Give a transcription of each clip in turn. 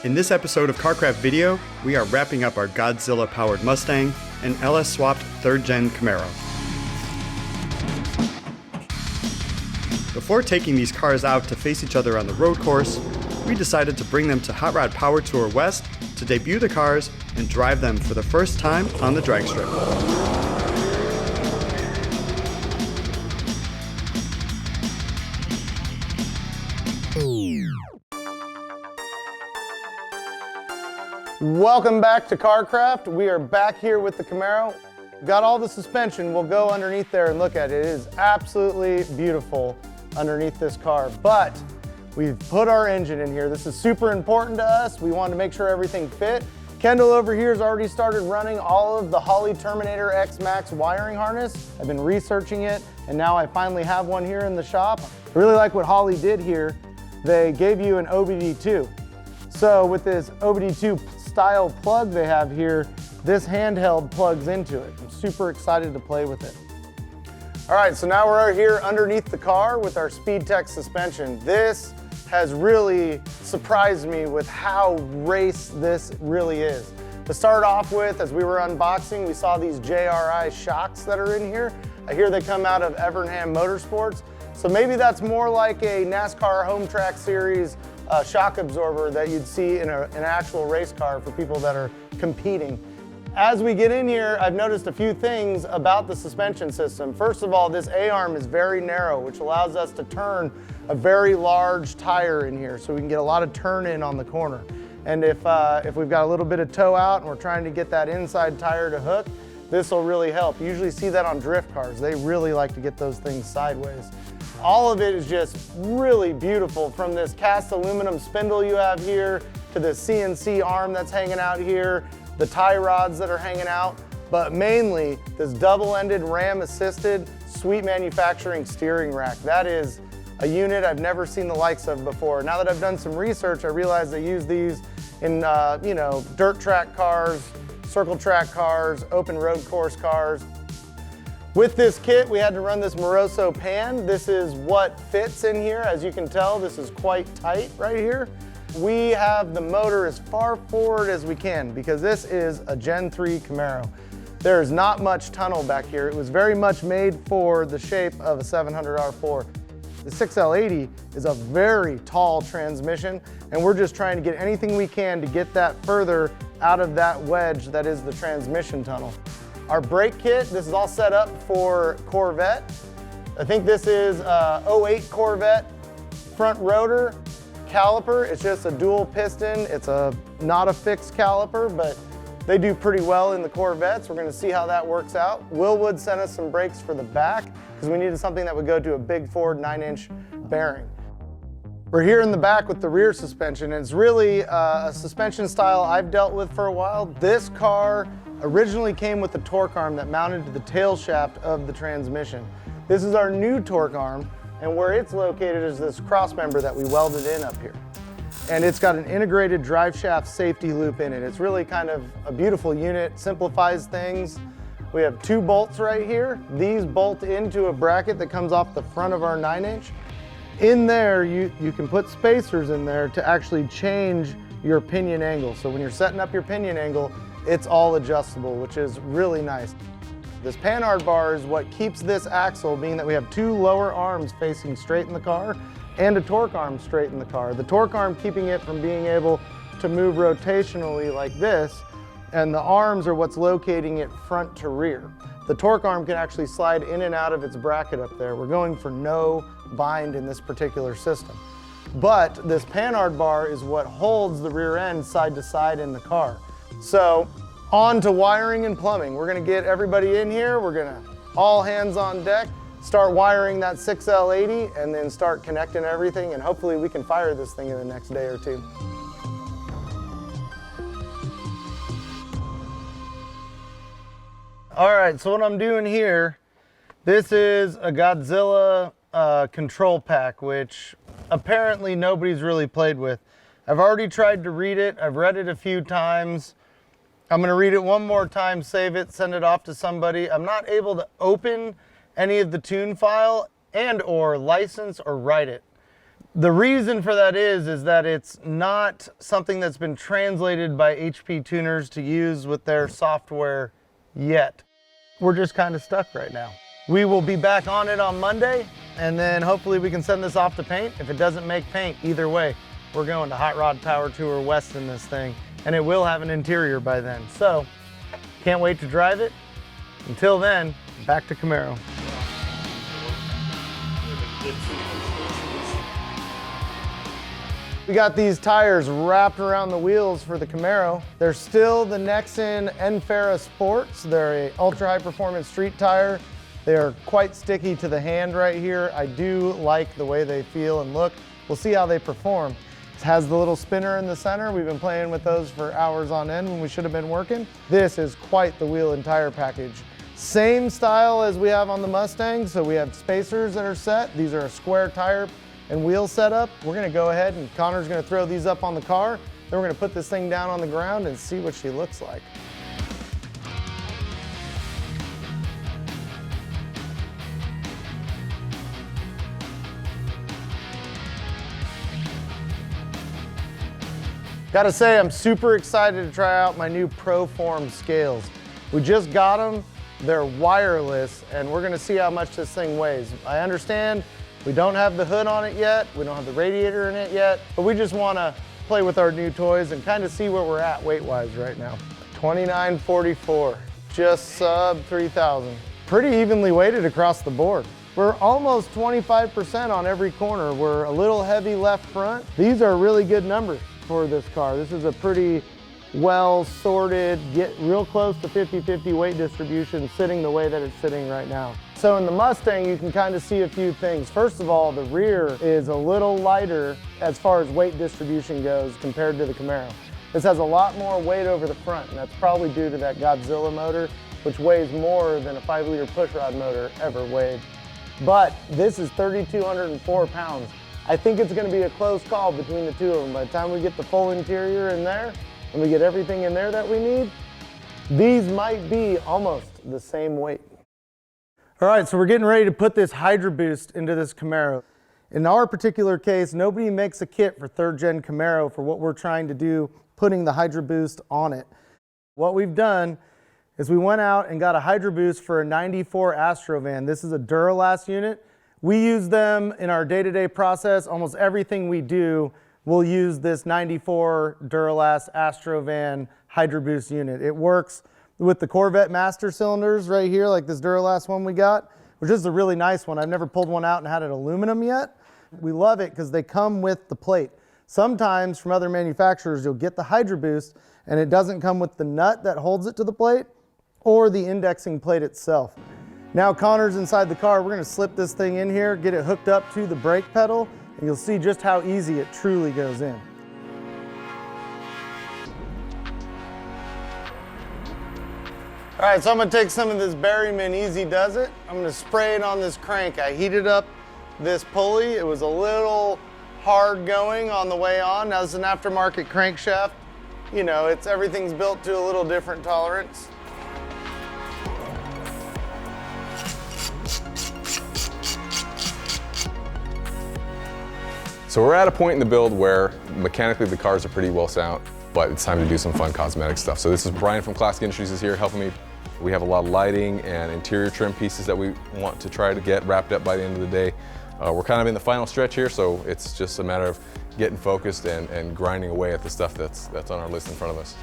In this episode of CarCraft Video, we are wrapping up our Godzilla-powered Mustang and LS-swapped 3rd Gen Camaro. Before taking these cars out to face each other on the road course, we decided to bring them to Hot Rod Power Tour West to debut the cars and drive them for the first time on the drag strip. Welcome back to CarCraft. We are back here with the Camaro. Got all the suspension. We'll go underneath there and look at it. It is absolutely beautiful underneath this car, but we've put our engine in here. This is super important to us. We wanted to make sure everything fit. Kendall over here has already started running all of the Holley Terminator X Max wiring harness. I've been researching it, and now I finally have one here in the shop. I really like what Holley did here. They gave you an OBD2. So with this OBD2 style plug they have here, this handheld plugs into it. I'm super excited to play with it. All right, so now we're here underneath the car with our SpeedTech suspension. This has really surprised me with how race this really is. To start off with, as we were unboxing, we saw these JRI shocks that are in here. I hear they come out of Evernham Motorsports. So maybe that's more like a NASCAR Home Track Series shock absorber that you'd see in an actual race car for people that are competing. As we get in here, I've noticed a few things about the suspension system. First of all, this A-arm is very narrow, which allows us to turn a very large tire in here so we can get a lot of turn in on the corner. And if we've got a little bit of toe out and we're trying to get that inside tire to hook, this will really help. You usually see that on drift cars. They really like to get those things sideways. All of it is just really beautiful, from this cast aluminum spindle you have here to the CNC arm that's hanging out here, the tie rods that are hanging out, but mainly this double-ended RAM-assisted Sweet Manufacturing steering rack. That is a unit I've never seen the likes of before. Now that I've done some research, I realize they use these in dirt track cars, circle track cars, open road course cars. With this kit, we had to run this Moroso pan. This is what fits in here. As you can tell, this is quite tight right here. We have the motor as far forward as we can because this is a Gen 3 Camaro. There is not much tunnel back here. It was very much made for the shape of a 700 R4. The 6L80 is a very tall transmission, and we're just trying to get anything we can to get that further out of that wedge that is the transmission tunnel. Our brake kit, this is all set up for Corvette. I think this is a 08 Corvette front rotor caliper. It's just a dual piston. It's not a fixed caliper, but they do pretty well in the Corvettes. We're gonna see how that works out. Willwood sent us some brakes for the back because we needed something that would go to a big Ford 9-inch bearing. We're here in the back with the rear suspension, and it's really a suspension style I've dealt with for a while. This car originally came with a torque arm that mounted to the tail shaft of the transmission. This is our new torque arm, and where it's located is this cross member that we welded in up here. And it's got an integrated drive shaft safety loop in it. It's really kind of a beautiful unit, simplifies things. We have 2 bolts right here. These bolt into a bracket that comes off the front of our 9-inch. In there, you can put spacers in there to actually change your pinion angle. So when you're setting up your pinion angle, it's all adjustable, which is really nice. This panhard bar is what keeps this axle, being that we have 2 lower arms facing straight in the car and a torque arm straight in the car. The torque arm keeping it from being able to move rotationally like this, and the arms are what's locating it front to rear. The torque arm can actually slide in and out of its bracket up there. We're going for no bind in this particular system. But this panhard bar is what holds the rear end side to side in the car. So on to wiring and plumbing. We're gonna get everybody in here. We're gonna all hands on deck, start wiring that 6L80, and then start connecting everything, and hopefully we can fire this thing in the next day or two. All right, so what I'm doing here, this is a Godzilla control pack, which apparently nobody's really played with. I've already tried to read it. I've read it a few times. I'm gonna read it one more time, save it, send it off to somebody. I'm not able to open any of the tune file and or license or write it. The reason for that is that it's not something that's been translated by HP tuners to use with their software yet. We're just kind of stuck right now. We will be back on it on Monday, and then hopefully we can send this off to paint. If it doesn't make paint, either way, we're going to Hot Rod Power Tour West in this thing, and it will have an interior by then. So, can't wait to drive it. Until then, back to Camaro. We got these tires wrapped around the wheels for the Camaro. They're still the Nexen Enfera Sports. They're a ultra high performance street tire. They are quite sticky to the hand right here. I do like the way they feel and look. We'll see how they perform. It has the little spinner in the center. We've been playing with those for hours on end when we should have been working. This is quite the wheel and tire package. Same style as we have on the Mustang. So we have spacers that are set. These are a square tire and wheel setup. We're gonna go ahead and Connor's gonna throw these up on the car. Then we're gonna put this thing down on the ground and see what she looks like. Gotta say, I'm super excited to try out my new ProForm scales. We just got them, they're wireless, and we're gonna see how much this thing weighs. I understand we don't have the hood on it yet, we don't have the radiator in it yet, but we just wanna play with our new toys and kind of see where we're at weight-wise right now. 2944, just sub 3,000. Pretty evenly weighted across the board. We're almost 25% on every corner. We're a little heavy left front. These are really good numbers for this car. This is a pretty well sorted, get real close to 50-50 weight distribution sitting the way that it's sitting right now. So in the Mustang, you can kind of see a few things. First of all, the rear is a little lighter as far as weight distribution goes compared to the Camaro. This has a lot more weight over the front, and that's probably due to that Godzilla motor, which weighs more than a 5-liter pushrod motor ever weighed. But this is 3,204 pounds. I think it's gonna be a close call between the two of them. By the time we get the full interior in there, and we get everything in there that we need, these might be almost the same weight. All right, so we're getting ready to put this Hydro Boost into this Camaro. In our particular case, nobody makes a kit for 3rd gen Camaro for what we're trying to do, putting the Hydro Boost on it. What we've done is we went out and got a Hydro Boost for a 94 Astrovan. This is a Duralast unit. We use them in our day-to-day process. Almost everything we do, we'll use this 94 Duralast Astrovan Hydro Boost unit. It works with the Corvette master cylinders right here, like this Duralast one we got, which is a really nice one. I've never pulled one out and had it aluminum yet. We love it because they come with the plate. Sometimes from other manufacturers, you'll get the Hydro Boost and it doesn't come with the nut that holds it to the plate or the indexing plate itself. Now Connor's inside the car. We're gonna slip this thing in here, get it hooked up to the brake pedal, and you'll see just how easy it truly goes in. All right, so I'm gonna take some of this Berryman Easy Does It. I'm gonna spray it on this crank. I heated up this pulley. It was a little hard going on the way on. Now it's an aftermarket crankshaft. You know, everything's built to a little different tolerance. So we're at a point in the build where mechanically the cars are pretty well sound, but it's time to do some fun cosmetic stuff. So this is Brian from Classic Industries is here helping me. We have a lot of lighting and interior trim pieces that we want to try to get wrapped up by the end of the day. We're kind of in the final stretch here, so it's just a matter of getting focused and grinding away at the stuff that's on our list in front of us.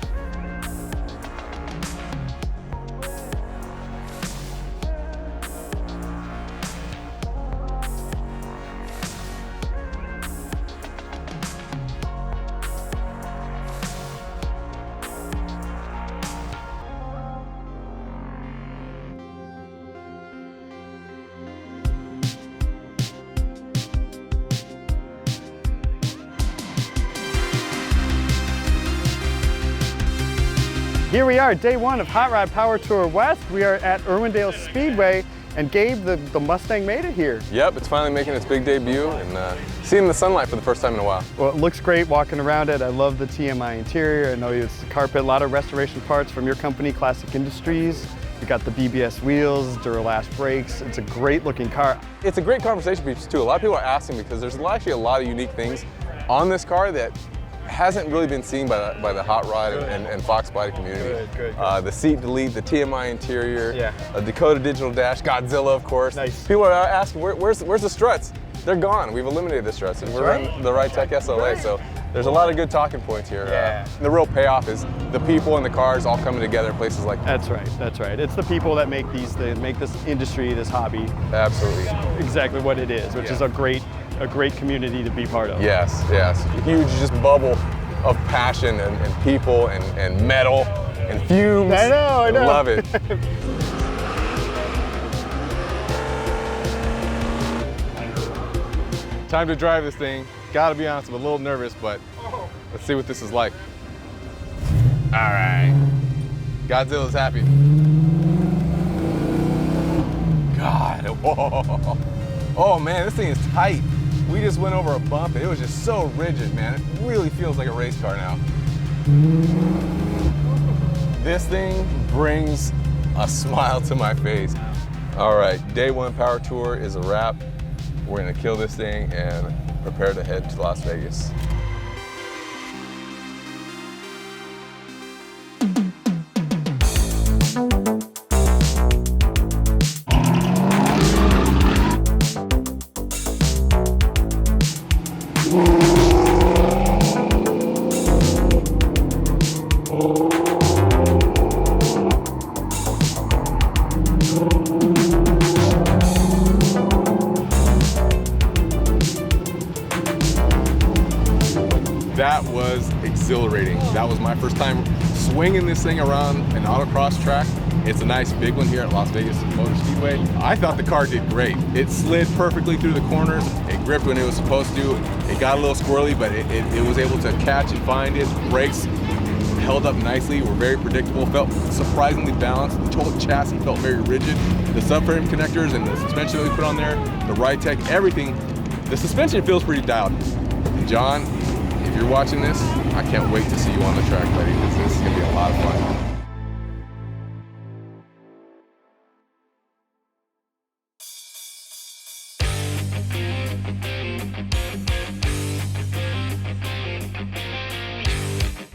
Here we are, day one of Hot Rod Power Tour West. We are at Irwindale Speedway, and Gabe, the Mustang made it here. Yep, it's finally making its big debut and seeing the sunlight for the first time in a while. Well, it looks great walking around it. I love the TMI interior. I know it's carpet, a lot of restoration parts from your company, Classic Industries. We got the BBS wheels, Duralast brakes. It's a great looking car. It's a great conversation piece too. A lot of people are asking because there's actually a lot of unique things on this car that hasn't really been seen by the hot rod and Fox body community. Good. The seat delete, the TMI interior, Yeah. a Dakota digital dash, Godzilla of course. Nice. People are asking where's the struts? They're gone. We've eliminated the struts. We're right. in the Ride Tech SLA, so there's a lot of good talking points here. Yeah. The real payoff is the people and the cars all coming together in places like that. That's right. It's the people that make these things, make this industry, this hobby, Absolutely. exactly what it is, which is a great community to be part of. Yes. Huge just bubble of passion and people and metal and fumes. I know. Love it. Time to drive this thing. Gotta be honest, I'm a little nervous, but let's see what this is like. All right. Godzilla's happy. God, whoa. Oh man, this thing is tight. We just went over a bump and it was just so rigid, man. It really feels like a race car now. This thing brings a smile to my face. All right, day one power tour is a wrap. We're gonna kill this thing and prepare to head to Las Vegas. That was exhilarating. That was my first time swinging this thing around an autocross track. It's a nice big one here at Las Vegas Motor Speedway. I thought the car did great. It slid perfectly through the corners. It gripped when it was supposed to. It got a little squirrely, but it was able to catch and find it. Brakes held up nicely, were very predictable, felt surprisingly balanced. The total chassis felt very rigid. The subframe connectors and the suspension that we put on there, the Ride Tech, everything. The suspension feels pretty dialed. And John, if you're watching this, I can't wait to see you on the track, buddy, because this is gonna be a lot of fun.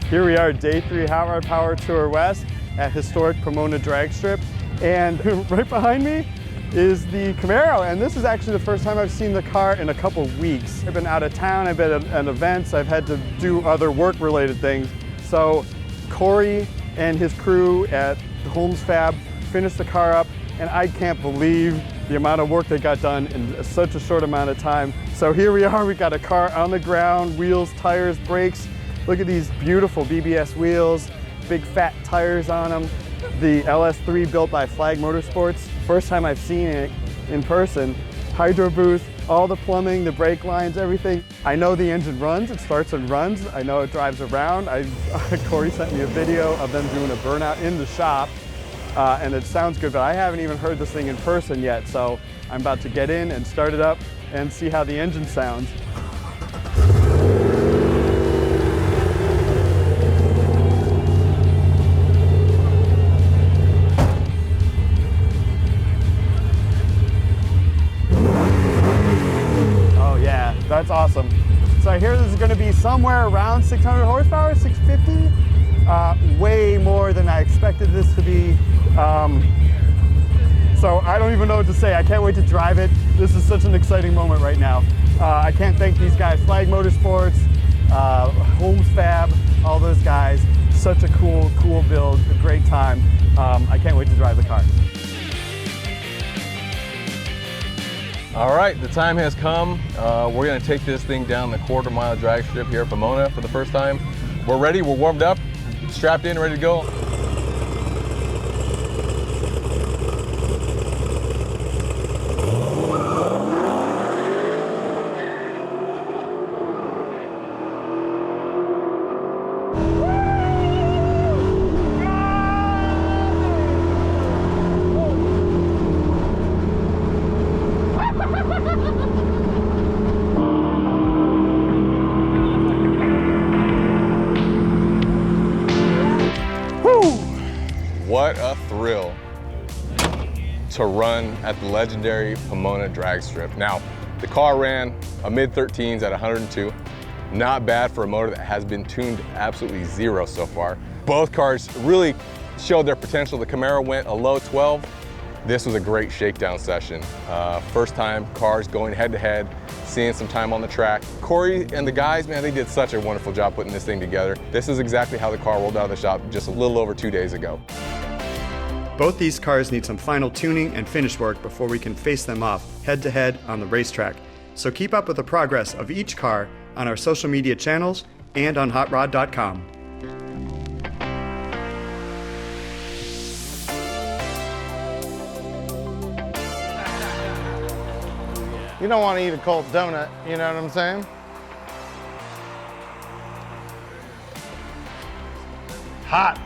Here we are, day 3 Hot Rod Power Tour West at historic Pomona drag strip. And right behind me is the Camaro. And this is actually the first time I've seen the car in a couple weeks. I've been out of town, I've been at events, I've had to do other work related things. So Corey and his crew at Holmes Fab finished the car up, and I can't believe the amount of work they got done in such a short amount of time. So here we are, we got a car on the ground, wheels, tires, brakes. Look at these beautiful BBS wheels, big fat tires on them. The LS3 built by Flag Motorsports. First time I've seen it in person. Hydro booth, all the plumbing, the brake lines, everything. I know the engine runs, it starts and runs. I know it drives around. Corey sent me a video of them doing a burnout in the shop, and it sounds good, but I haven't even heard this thing in person yet. So I'm about to get in and start it up and see how the engine sounds. That's awesome. So I hear this is going to be somewhere around 600 horsepower, 650, way more than I expected this to be. So I don't even know what to say. I can't wait to drive it. This is such an exciting moment right now. I can't thank these guys, Flag Motorsports, Holmes Fab, all those guys. Such a cool build, a great time. I can't wait to drive the car. All right, the time has come. We're gonna take this thing down the quarter-mile drag strip here at Pomona for the first time. We're ready, we're warmed up, strapped in, ready to go. What a thrill. to run at the legendary Pomona drag strip. Now, the car ran a mid-13s at 102. Not bad for a motor that has been tuned absolutely zero so far. Both cars really showed their potential. The Camaro went a low 12. This was a great shakedown session. First time cars going head to head, seeing some time on the track. Corey and the guys, man, they did such a wonderful job putting this thing together. This is exactly how the car rolled out of the shop just a little over 2 days ago. Both these cars need some final tuning and finish work before we can face them off head to head on the racetrack. So keep up with the progress of each car on our social media channels and on hotrod.com. You don't want to eat a cold donut, you know what I'm saying? Hot.